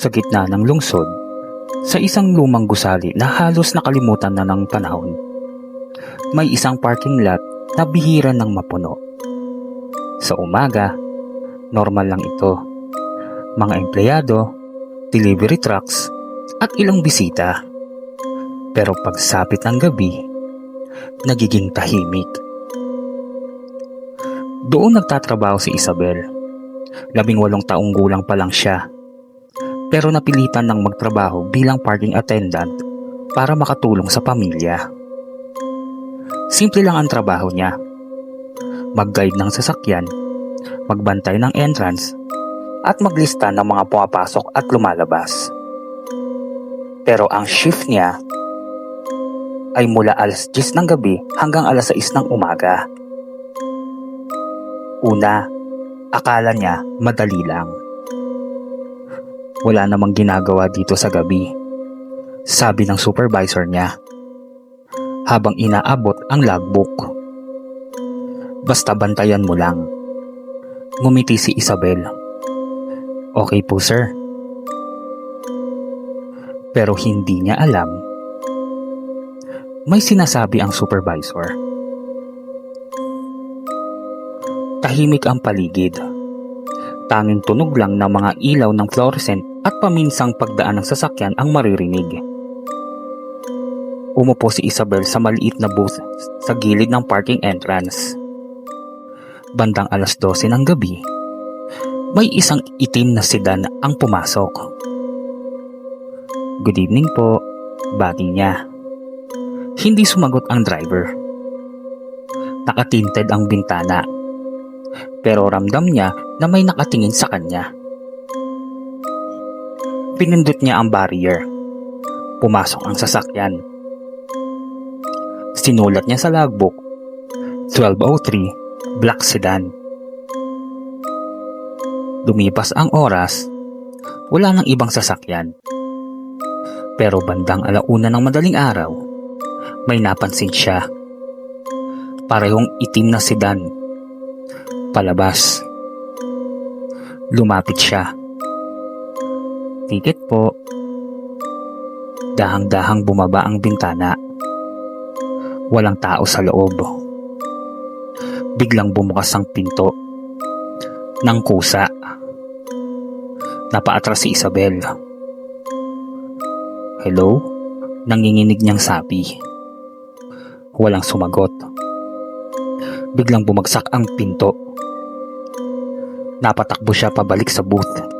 Sa gitna ng lungsod, sa isang lumang gusali na halos nakalimutan na ng panahon, may isang parking lot na bihira ng mapuno. Sa umaga, normal lang ito. Mga empleyado, delivery trucks, at ilang bisita. Pero pagsapit ng gabi, nagiging tahimik. Doon nagtatrabaho si Isabel. 18 taong gulang pa lang siya. Pero napilitan ng magtrabaho bilang parking attendant para makatulong sa pamilya. Simple lang ang trabaho niya. Mag-guide ng sasakyan, magbantay ng entrance, at maglista ng mga pumapasok at lumalabas. Pero ang shift niya ay mula alas 10 ng gabi hanggang alas 6 ng umaga. Una, akala niya madali lang. Wala namang ginagawa dito sa gabi, sabi ng supervisor niya habang inaabot ang logbook. Basta bantayan mo lang. Ngumiti si Isabel. Okay po sir. Pero hindi niya alam, may sinasabi ang supervisor. Tahimik ang paligid. Tanging tunog lang ng mga ilaw ng fluorescent at paminsang pagdaan ng sasakyan ang maririnig. Umupo si Isabel sa maliit na booth sa gilid ng parking entrance. Bandang alas 12 ng gabi, may isang itim na sedan ang pumasok. Good evening po, bati niya. Hindi sumagot ang driver. Nakatinted ang bintana, pero ramdam niya na may nakatingin sa kanya. Pinindot niya ang barrier. Pumasok ang sasakyan. Sinulat niya sa logbook, 1203, black sedan. Lumipas ang oras, wala nang ibang sasakyan. Pero bandang 1:00 ng madaling araw, may napansin siya. Parehong itim na sedan. Palabas. Lumapit siya. Ticket po. Dahang-dahang bumaba ang bintana. Walang tao sa loob. Biglang bumukas ang pinto. Nang kusa. Napaatras si Isabel. Hello? Nanginginig niyang sabi. Walang sumagot. Biglang bumagsak ang pinto. Napatakbo siya pabalik sa booth.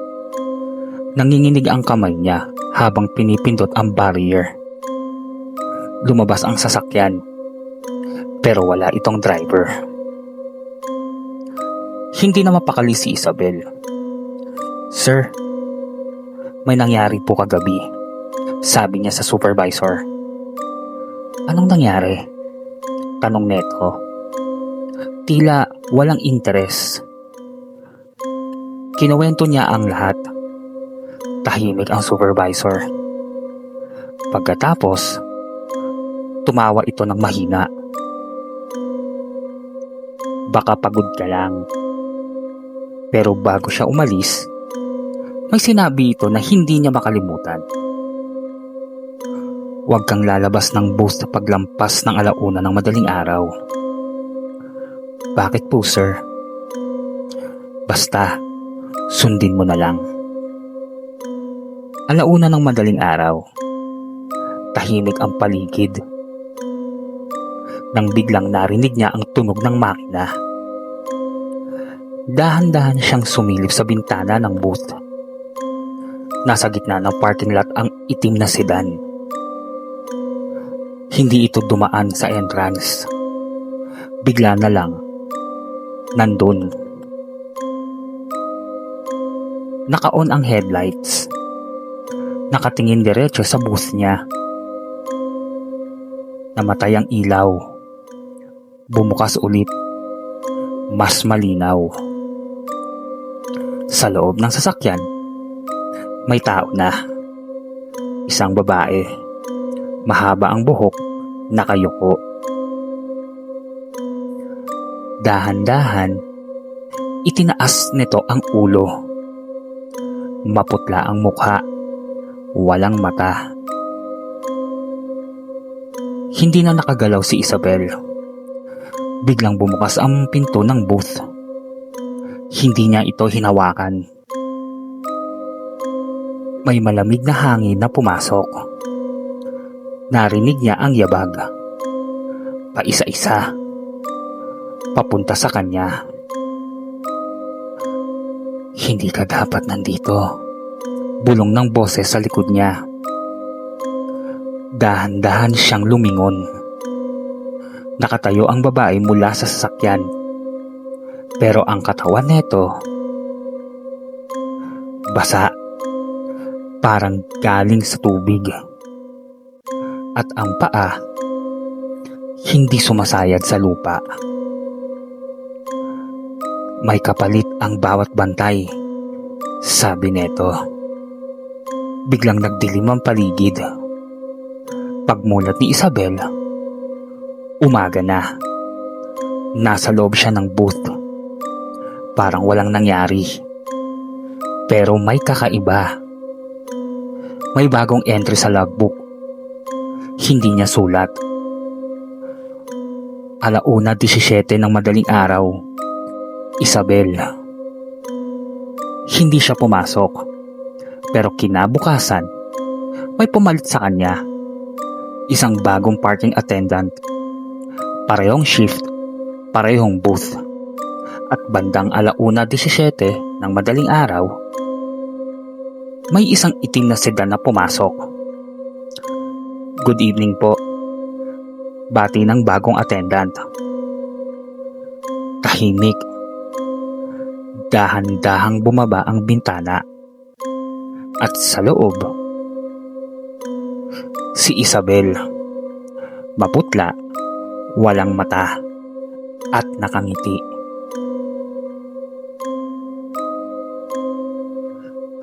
Nanginginig ang kamay niya habang pinipindot ang barrier. Lumabas ang sasakyan. Pero wala itong driver. Hindi na mapakali si Isabel. Sir, may nangyari po kagabi, sabi niya sa supervisor. Anong nangyari? Tanong neto. Tila walang interes. Kinuwento niya ang lahat. Tahimik ang supervisor. Pagkatapos, tumawa ito ng mahina. Baka pagod ka lang. Pero bago siya umalis, may sinabi ito na hindi niya makalimutan. Huwag kang lalabas ng booth sa paglampas ng 1:00 ng madaling araw. Bakit po, sir? Basta, sundin mo na lang. 1:00 ng madaling araw. Tahimik ang paligid. Nang biglang narinig niya ang tunog ng makina. Dahan-dahan siyang sumilip sa bintana ng booth. Nasa gitna ng parking lot ang itim na sedan. Hindi ito dumaan sa entrance. Bigla na lang, nandun. Naka-on ang headlights. Nakatingin diretso sa booth niya. Namatay ang ilaw. Bumukas ulit. Mas malinaw. Sa loob ng sasakyan, may tao na. Isang babae. Mahaba ang buhok, nakayuko. Dahan-dahan, itinaas nito ang ulo. Maputla ang mukha. walang mata. Hindi na nakagalaw si Isabel. Biglang bumukas ang pinto ng booth. Hindi niya ito hinawakan. May malamig na hangin na pumasok. Narinig niya ang yabag. Paisa-isa. Papunta sa kanya. Hindi ka dapat nandito. Bulong ng boses sa likod niya. Dahan-dahan siyang lumingon. Nakatayo ang babae mula sa sasakyan. Pero ang katawan nito, basa. Parang galing sa tubig. At ang paa, hindi sumasayad sa lupa. May kapalit ang bawat bantay, sabi neto. Biglang nagdilim ang paligid. Pagmulat ni Isabel, umaga na. Nasa loob siya ng booth. Parang walang nangyari. Pero may kakaiba. May bagong entry sa logbook. Hindi niya sulat. 1:17 ng madaling araw. Isabel. Hindi siya pumasok. Pero kinabukasan, may pumalit sa kanya. Isang bagong parking attendant. Parehong shift, parehong booth. At bandang 1:17 ng madaling araw, may isang itim na sedan na pumasok. Good evening po. Bati ng bagong attendant. Tahimik. Dahan-dahang bumaba ang bintana. At sa loob, si Isabel. Maputla, walang mata, at nakangiti.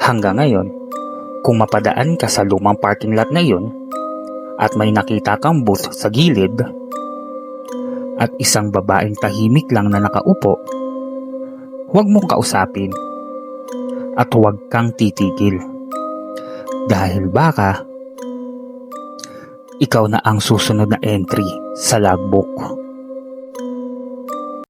Hanggang ngayon, kung mapadaan ka sa lumang parking lot na yun at may nakita kang booth sa gilid at isang babaeng tahimik lang na nakaupo, huwag mong kausapin at huwag kang titigil dahil baka ikaw na ang susunod na entry sa logbook.